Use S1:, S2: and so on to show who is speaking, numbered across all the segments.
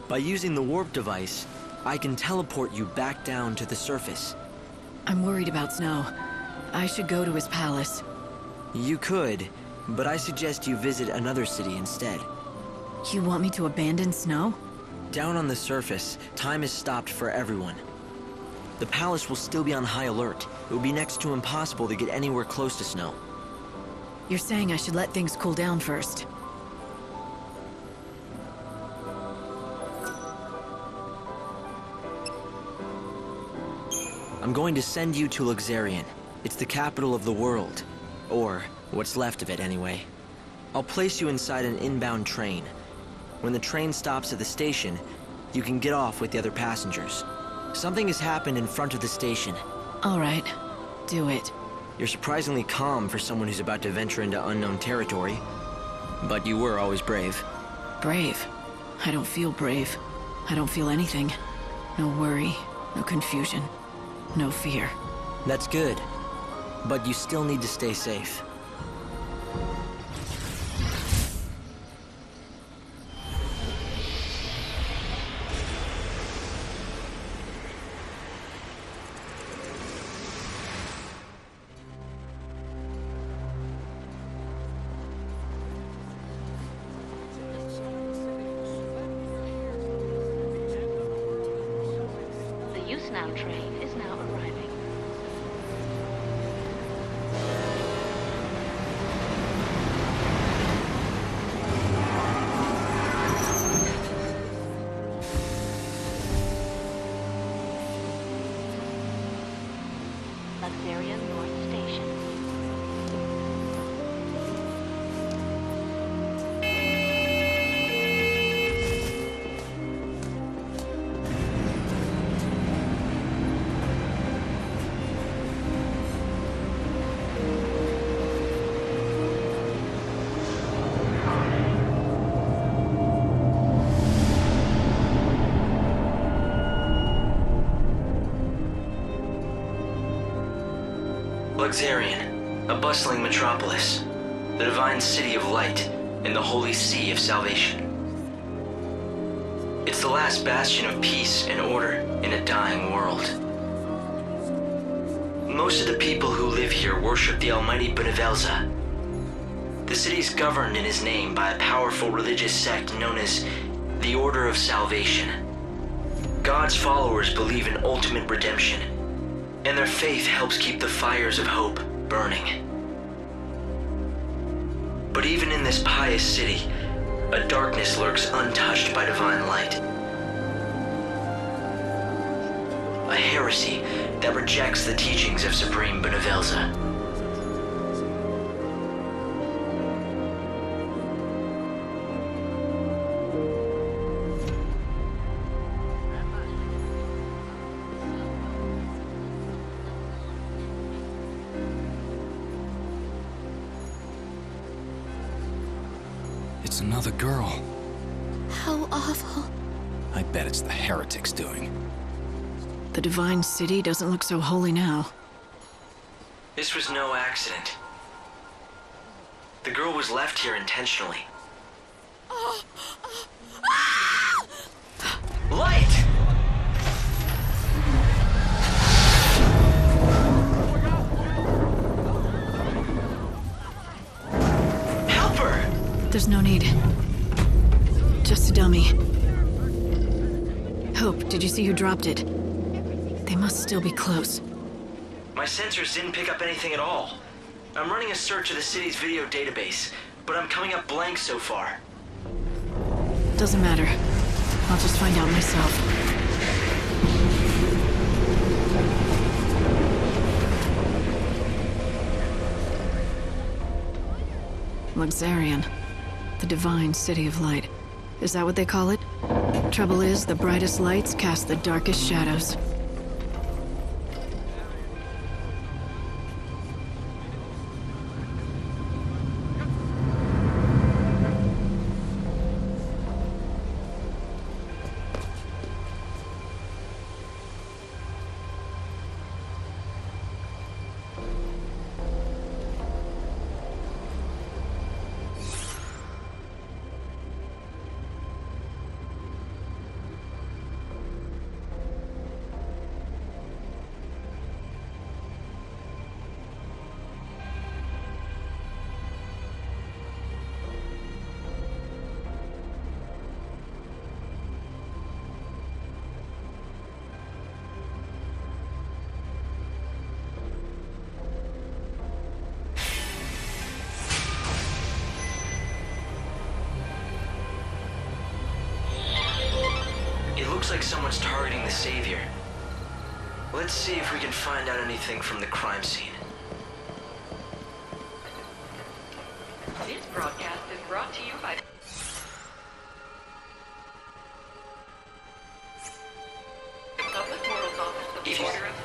S1: By using the warp device, I can teleport you back down to the surface.
S2: I'm worried about Snow. I should go to his palace.
S1: You could, but I suggest you visit another city instead.
S2: You want me to abandon Snow?
S1: Down on the surface, time is stopped for everyone. The palace will still be on high alert. It will be next to impossible to get anywhere close to Snow.
S2: You're saying I should let things cool down first.
S1: I'm going to send you to Luxarian. It's the capital of the world. Or, what's left of it anyway. I'll place you inside an inbound train. When the train stops at the station, you can get off with the other passengers. Something has happened in front of the station.
S2: All right, do it.
S1: You're surprisingly calm for someone who's about to venture into unknown territory. But you were always brave.
S2: Brave? I don't feel brave. I don't feel anything. No worry, no confusion, no fear.
S1: That's good. But you still need to stay safe.
S3: Train is now arriving. Luxerion North Station.
S1: Luxarian, a bustling metropolis, the divine city of light, and the holy sea of salvation. It's the last bastion of peace and order in a dying world. Most of the people who live here worship the almighty Benevelza. The city is governed in his name by a powerful religious sect known as the Order of Salvation. God's followers believe in ultimate redemption, and their faith helps keep the fires of hope burning. But even in this pious city, a darkness lurks untouched by divine light. A heresy that rejects the teachings of Supreme Benevelza.
S4: It's another girl.
S5: How awful.
S4: I bet it's the heretics doing.
S2: The divine city doesn't look so holy now.
S1: This was no accident. The girl was left here intentionally. Light! Help her!
S2: There's no need. Just a dummy. Hope, did you see who dropped it? They must still be close.
S1: My sensors didn't pick up anything at all. I'm running a search of the city's video database, but I'm coming up blank so far.
S2: Doesn't matter. I'll just find out myself. Luxarian. The divine city of light. Is that what they call it? Trouble is, the brightest lights cast the darkest shadows.
S1: Looks like someone's targeting the Savior. Let's see if we can find out anything from the crime scene.
S6: This broadcast is brought to you by...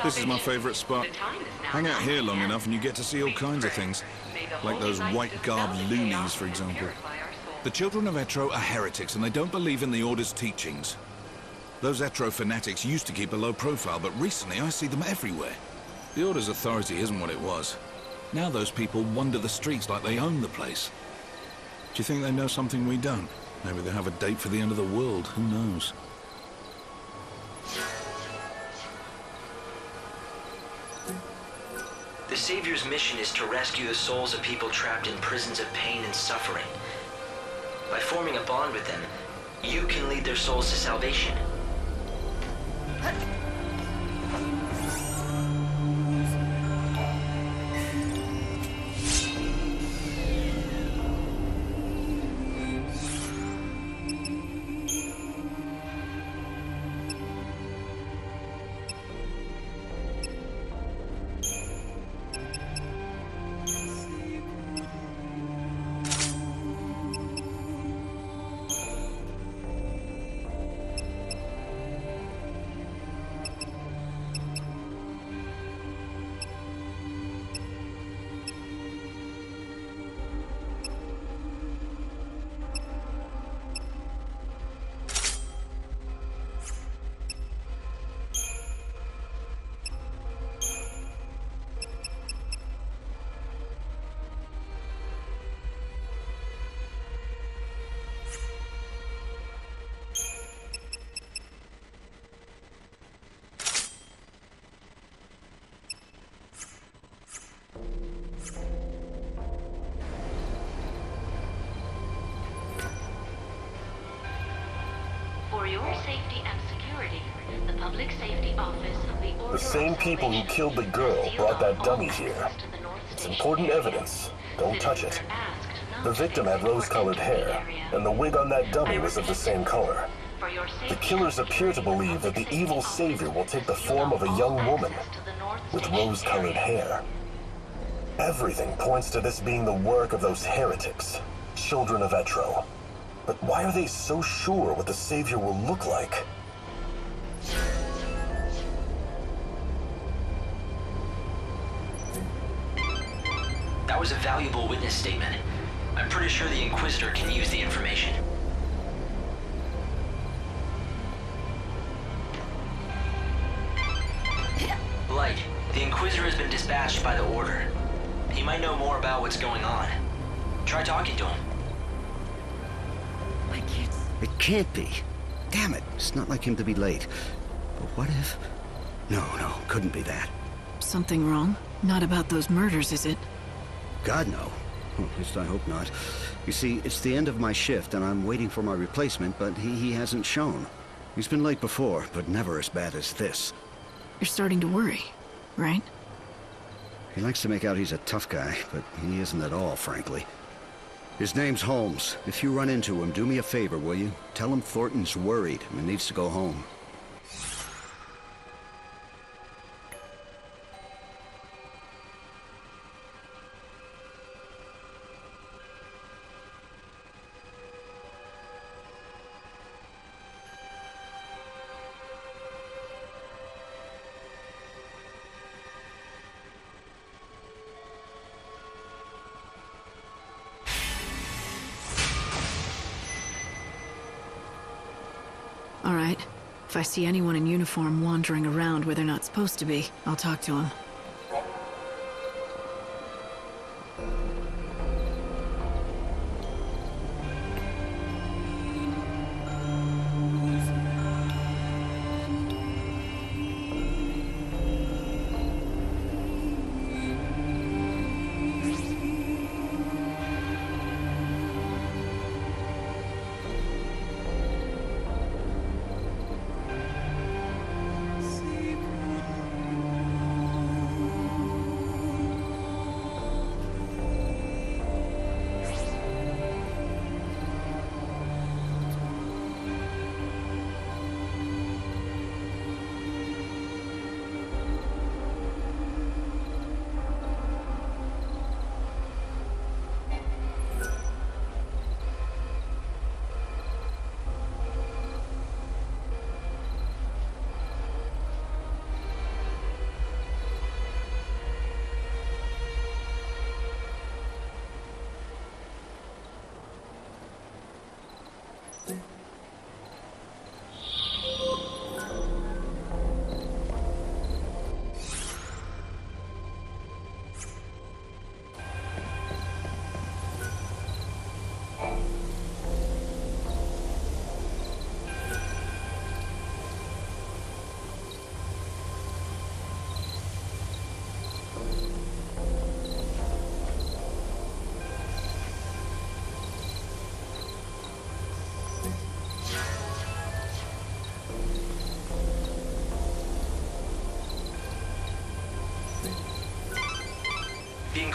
S7: This is my favorite spot. Hang out here long enough and you get to see all kinds of things. Like those white-garbed loonies, for example. The children of Etro are heretics and they don't believe in the Order's teachings. Those Etro fanatics used to keep a low profile, but recently I see them everywhere. The Order's authority isn't what it was. Now those people wander the streets like they own the place. Do you think they know something we don't? Maybe they have a date for the end of the world, who knows?
S1: The Savior's mission is to rescue the souls of people trapped in prisons of pain and suffering. By forming a bond with them, you can lead their souls to salvation.
S3: For your safety and security, the Public Safety Office of the Order
S8: The same people who killed the girl brought that dummy here. It's important evidence. Don't touch it. The victim had rose-colored hair, and the wig on that dummy was of the same color. The killers appear to believe that the evil savior will take the form of a young woman with rose-colored hair. Everything points to this being the work of those heretics, children of Etro. But why are they so sure what the savior will look like?
S1: That was a valuable witness statement. I'm pretty sure the Inquisitor can use the information. Light, the Inquisitor has been dispatched by the Order. He might know more about what's going on. Try talking to him.
S9: It can't be. Damn it, it's not like him to be late. But what if... No, couldn't be that.
S2: Something wrong? Not about those murders, is it?
S9: God, no. Well, at least I hope not. You see, it's the end of my shift, and I'm waiting for my replacement, but he hasn't shown. He's been late before, but never as bad as this.
S2: You're starting to worry, right?
S9: He likes to make out he's a tough guy, but he isn't at all, frankly. His name's Holmes. If you run into him, do me a favor, will you? Tell him Thornton's worried and needs to go home.
S2: All right. If I see anyone in uniform wandering around where they're not supposed to be, I'll talk to them.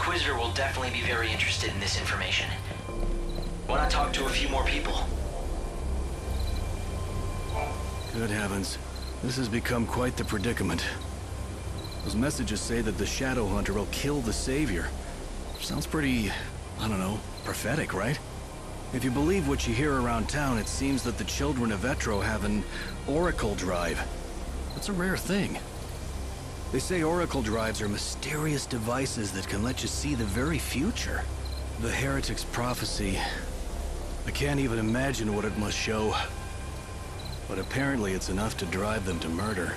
S1: Inquisitor will definitely be very interested in this information. Why not talk to a few more people?
S10: Good heavens. This has become quite the predicament. Those messages say that the Shadow Hunter will kill the Savior. Sounds pretty, I don't know, prophetic, right? If you believe what you hear around town, it seems that the children of Etro have an oracle drive. That's a rare thing. They say oracle drives are mysterious devices that can let you see the very future. The heretic's prophecy. I can't even imagine what it must show. But apparently it's enough to drive them to murder.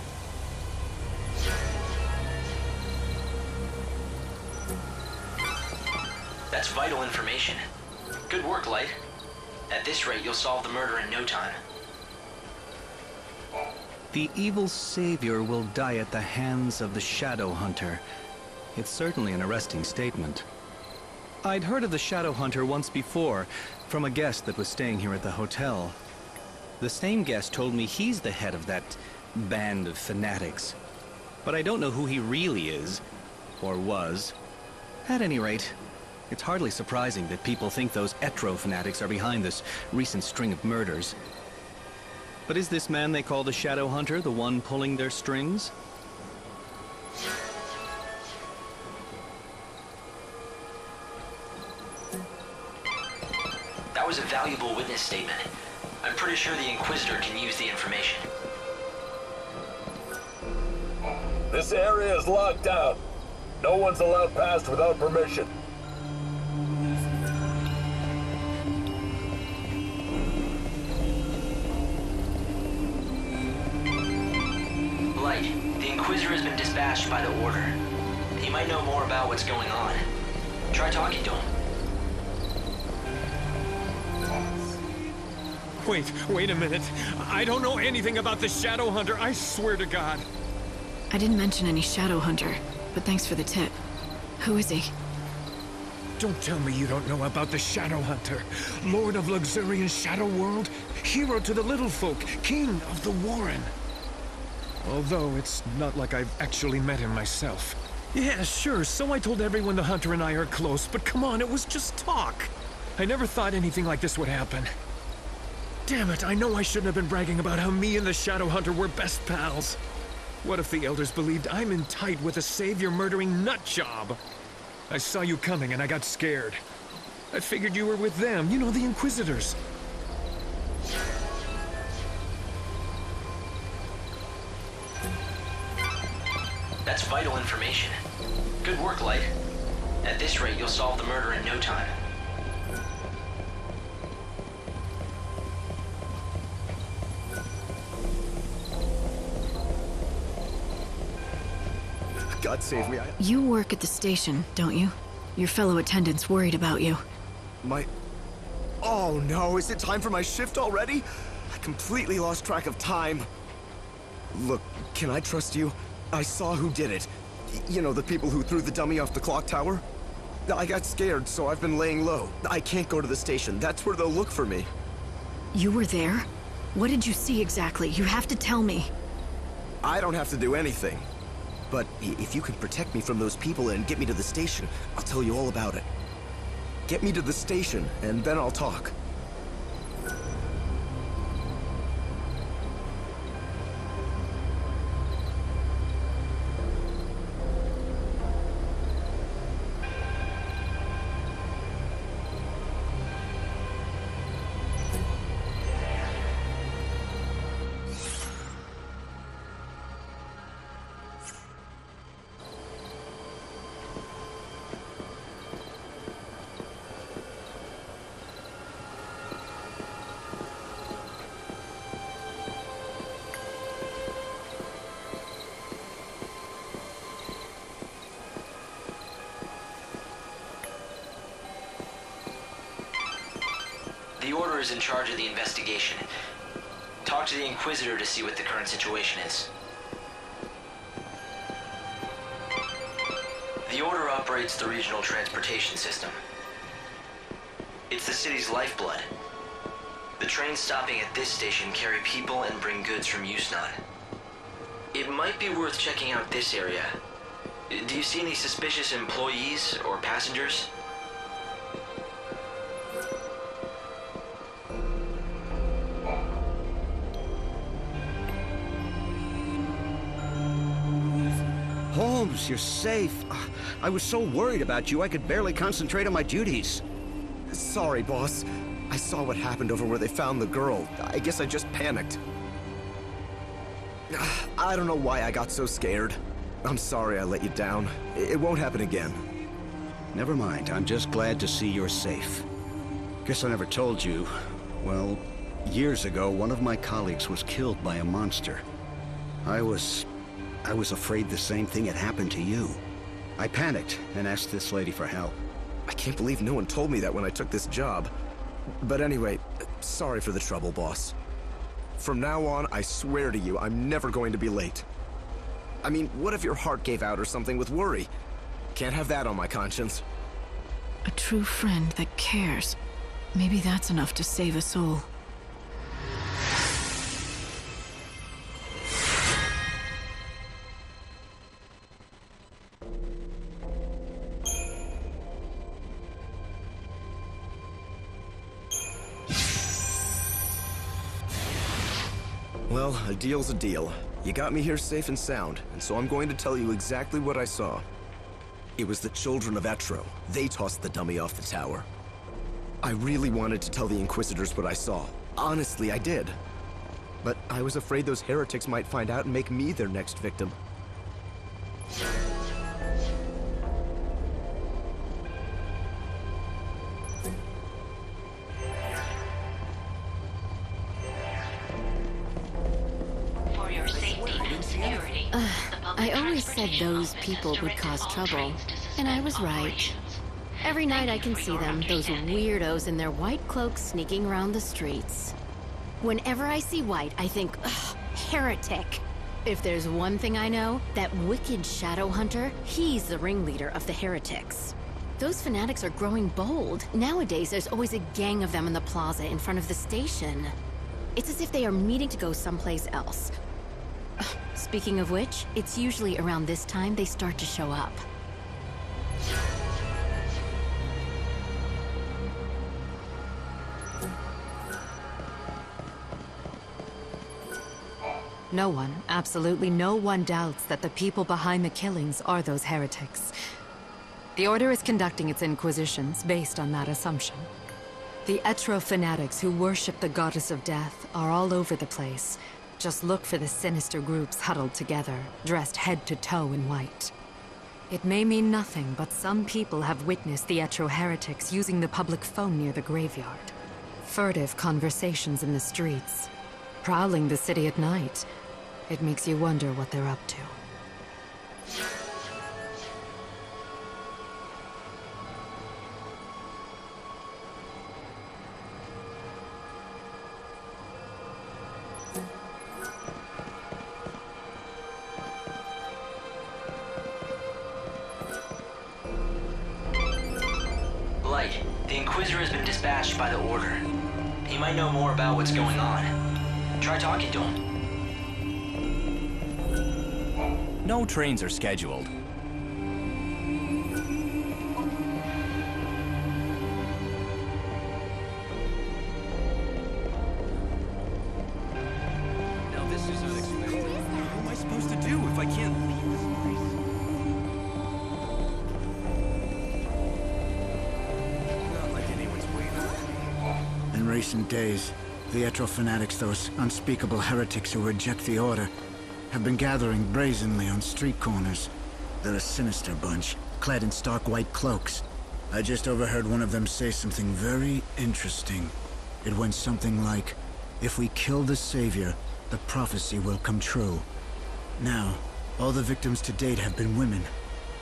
S1: That's vital information. Good work, Light. At this rate, you'll solve the murder in no time.
S11: The evil savior will die at the hands of the Shadow Hunter. It's certainly an arresting statement. I'd heard of the Shadow Hunter once before, from a guest that was staying here at the hotel. The same guest told me he's the head of that band of fanatics. But I don't know who he really is, or was. At any rate, it's hardly surprising that people think those Etro fanatics are behind this recent string of murders. But is this man they call the Shadow Hunter the one pulling their strings?
S1: That was a valuable witness statement. I'm pretty sure the Inquisitor can use the information.
S8: This area is locked down. No one's allowed past without permission.
S1: Light, the Inquisitor has been dispatched by the Order. He might know more about what's going on. Try talking to him.
S12: Wait a minute. I don't know anything about the Shadow Hunter, I swear to God.
S2: I didn't mention any Shadow Hunter, but thanks for the tip. Who is he?
S12: Don't tell me you don't know about the Shadow Hunter. Lord of Luxarian's Shadow World, hero to the little folk, king of the Warren. Although it's not like I've actually met him myself. Yeah, sure, so I told everyone the Hunter and I are close, but come on, it was just talk. I never thought anything like this would happen. Damn it, I know I shouldn't have been bragging about how me and the Shadow Hunter were best pals. What if the Elders believed I'm in tight with a savior-murdering nutjob? I saw you coming and I got scared. I figured you were with them, you know, the Inquisitors.
S1: That's vital information. Good work, Light. At this rate, you'll solve the murder in no time.
S13: God save me,
S2: You work at the station, don't you? Your fellow attendants worried about you.
S13: Oh no, is it time for my shift already? I completely lost track of time. Look, can I trust you? I saw who did it. You know, the people who threw the dummy off the clock tower? I got scared, so I've been laying low. I can't go to the station. That's where they'll look for me.
S2: You were there? What did you see exactly? You have to tell me.
S13: I don't have to do anything. But if you can protect me from those people and get me to the station, I'll tell you all about it. Get me to the station, and then I'll talk.
S1: The Order is in charge of the investigation. Talk to the Inquisitor to see what the current situation is. The Order operates the regional transportation system. It's the city's lifeblood. The trains stopping at this station carry people and bring goods from Yusnaan. It might be worth checking out this area. Do you see any suspicious employees or passengers?
S9: Holmes, you're safe. I was so worried about you, I could barely concentrate on my duties.
S13: Sorry, boss. I saw what happened over where they found the girl. I guess I just panicked. I don't know why I got so scared. I'm sorry I let you down. It won't happen again.
S9: Never mind. I'm just glad to see you're safe. Guess I never told you. Well, years ago, one of my colleagues was killed by a monster. I was afraid the same thing had happened to you. I panicked and asked this lady for help.
S13: I can't believe no one told me that when I took this job. But anyway, sorry for the trouble, boss. From now on, I swear to you, I'm never going to be late. I mean, what if your heart gave out or something with worry? Can't have that on my conscience.
S2: A true friend that cares. Maybe that's enough to save a soul.
S13: Well, a deal's a deal. You got me here safe and sound, and so I'm going to tell you exactly what I saw. It was the children of Etro. They tossed the dummy off the tower. I really wanted to tell the Inquisitors what I saw. Honestly, I did. But I was afraid those heretics might find out and make me their next victim.
S5: I always said those people would cause trouble, and I was right. Every night I can see them, those weirdos in their white cloaks sneaking around the streets. Whenever I see white, I think, ugh, heretic. If there's one thing I know, that wicked shadow hunter, he's the ringleader of the heretics. Those fanatics are growing bold. Nowadays, there's always a gang of them in the plaza in front of the station. It's as if they are meeting to go someplace else. Speaking of which, it's usually around this time they start to show up.
S14: No one, absolutely no one doubts that the people behind the killings are those heretics. The Order is conducting its inquisitions based on that assumption. The Etro fanatics who worship the Goddess of Death are all over the place. Just look for the sinister groups huddled together, dressed head to toe in white. It may mean nothing, but some people have witnessed the Etro heretics using the public phone near the graveyard. Furtive conversations in the streets. Prowling the city at night. It makes you wonder what they're up to.
S1: Light, the Inquisitor has been dispatched by the Order. He might know more about what's going on. Try talking to him.
S4: No trains are scheduled.
S10: Now this is unexpected. What am I supposed to do if I can't leave this place? Not like anyone's waiting.
S15: In recent days, the Etro fanatics, those unspeakable heretics who reject the Order, have been gathering brazenly on street corners. They're a sinister bunch, clad in stark white cloaks. I just overheard one of them say something very interesting. It went something like, if we kill the Savior, the prophecy will come true. Now, all the victims to date have been women.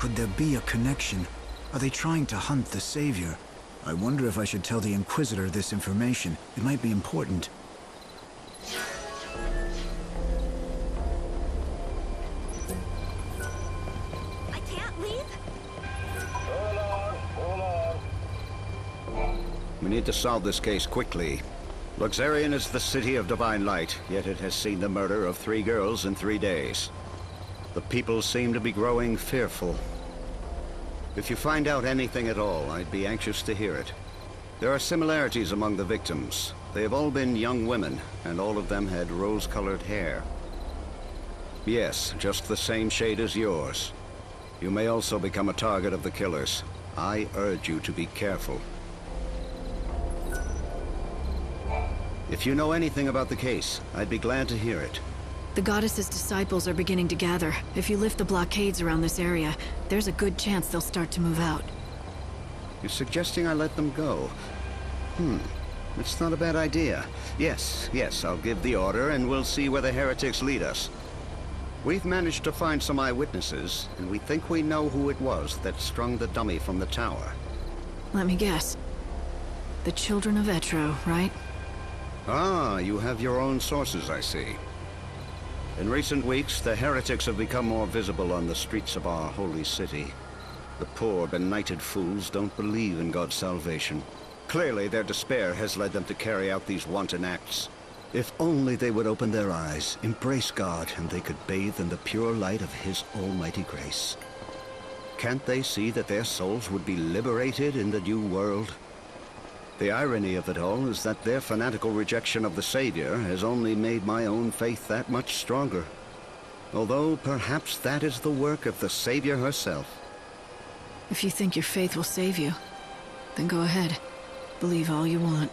S15: Could there be a connection? Are they trying to hunt the Savior? I wonder if I should tell the Inquisitor this information. It might be important.
S5: I can't leave?
S8: Hold on.
S9: We need to solve this case quickly. Luxarian is the city of divine light, yet it has seen the murder of 3 girls in 3 days. The people seem to be growing fearful. If you find out anything at all, I'd be anxious to hear it. There are similarities among the victims. They have all been young women, and all of them had rose-colored hair. Yes, just the same shade as yours. You may also become a target of the killers. I urge you to be careful. If you know anything about the case, I'd be glad to hear it.
S2: The goddess's disciples are beginning to gather. If you lift the blockades around this area, there's a good chance they'll start to move out.
S9: You're suggesting I let them go? It's not a bad idea. Yes, I'll give the order, and we'll see where the heretics lead us. We've managed to find some eyewitnesses, and we think we know who it was that strung the dummy from the tower.
S2: Let me guess. The children of Etro, right?
S9: Ah, you have your own sources, I see. In recent weeks, the heretics have become more visible on the streets of our holy city. The poor, benighted fools don't believe in God's salvation. Clearly, their despair has led them to carry out these wanton acts. If only they would open their eyes, embrace God, and they could bathe in the pure light of His almighty grace. Can't they see that their souls would be liberated in the new world? The irony of it all is that their fanatical rejection of the Savior has only made my own faith that much stronger. Although perhaps that is the work of the Savior herself.
S2: If you think your faith will save you, then go ahead. Believe all you want.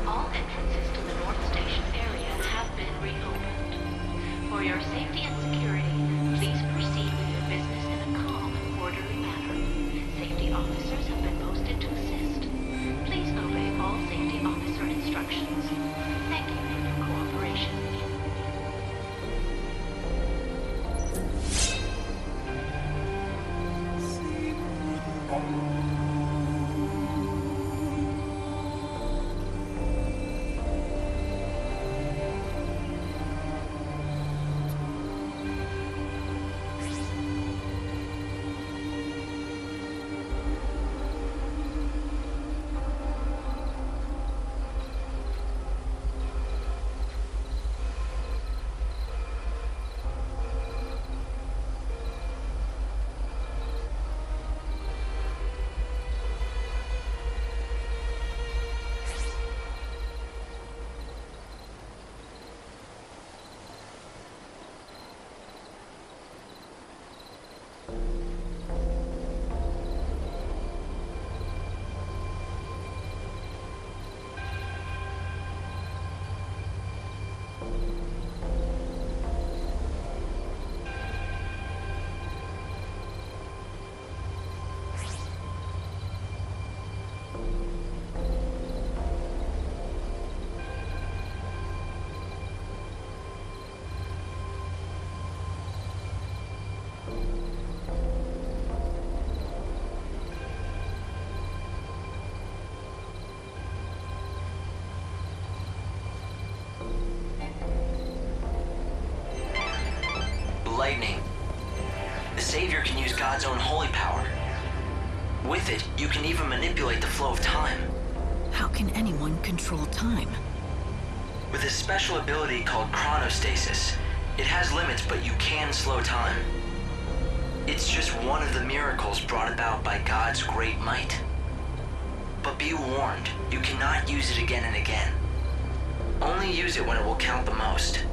S3: All entrances to the North Station area have been reopened. For your safety and security, please proceed with your business in a calm and orderly manner. Safety officers have been posted to assist. Please obey all safety officer instructions. Thank you for your cooperation.
S1: Lightning. The Savior can use God's own holy power. With it, you can even manipulate the flow of time.
S2: How can anyone control time?
S1: With a special ability called chronostasis, it has limits, but you can slow time. It's just one of the miracles brought about by God's great might. But be warned, you cannot use it again and again. Only use it when it will count the most.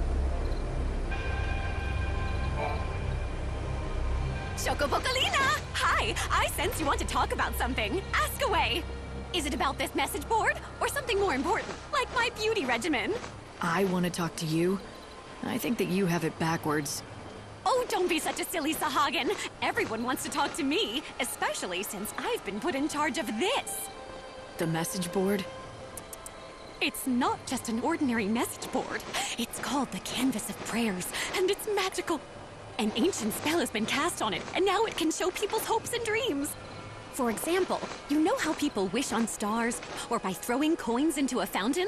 S16: Chocobocolina! Hi! I sense you want to talk about something. Ask away! Is it about this message board, or something more important, like my beauty regimen?
S2: I want to talk to you. I think that you have it backwards.
S16: Oh, don't be such a silly Sahagin. Everyone wants to talk to me, especially since I've been put in charge of this.
S2: The message board?
S16: It's not just an ordinary message board. It's called the Canvas of Prayers, and it's magical. An ancient spell has been cast on it, and now it can show people's hopes and dreams. For example, you know how people wish on stars, or by throwing coins into a fountain?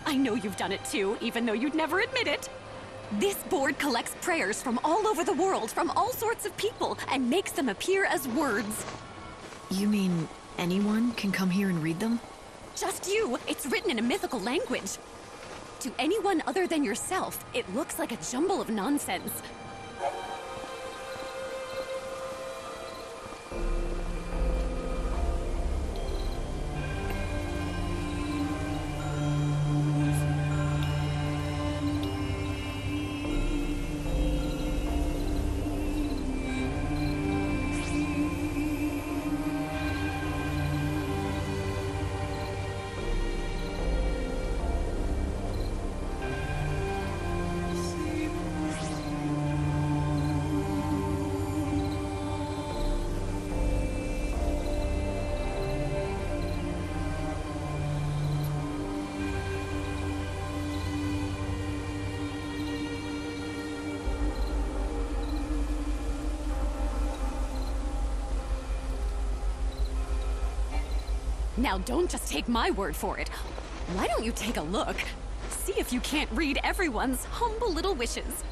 S16: I know you've done it too, even though you'd never admit it. This board collects prayers from all over the world, from all sorts of people, and makes them appear as words.
S2: You mean anyone can come here and read them?
S16: Just you. It's written in a mythical language. To anyone other than yourself, it looks like a jumble of nonsense. Now don't just take my word for it. Why don't you take a look? See if you can't read everyone's humble little wishes.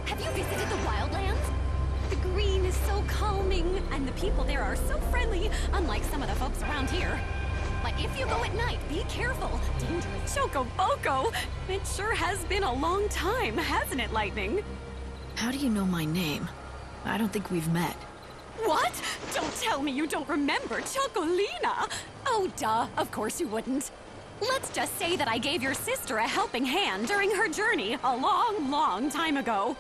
S16: Have you visited the Wildlands? The green is so calming, and the people there are so friendly, unlike some of the folks around here. But if you go at night, be careful. Dangerous. Chocoboco! It sure has been a long time, hasn't it, Lightning?
S2: How do you know my name? I don't think we've met.
S16: What? Don't tell me you don't remember Chocolina! Oh, duh, of course you wouldn't. Let's just say that I gave your sister a helping hand during her journey a long, long time ago.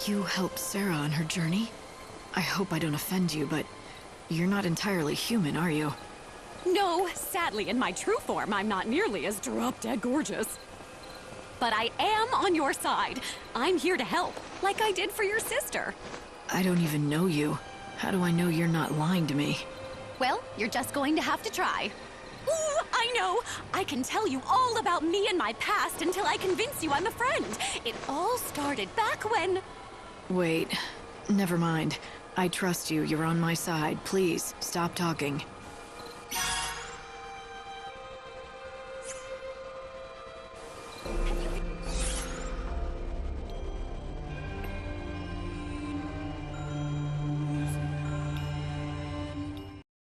S2: You helped Sarah on her journey? I hope I don't offend you, but you're not entirely human, are you?
S16: No, sadly, in my true form, I'm not nearly as drop-dead gorgeous. But I am on your side. I'm here to help, like I did for your sister.
S2: I don't even know you. How do I know you're not lying to me?
S16: Well, you're just going to have to try. Ooh, I know! I can tell you all about me and my past until I convince you I'm a friend. It all started back when...
S2: Wait, never mind. I trust you. You're on my side. Please, stop talking.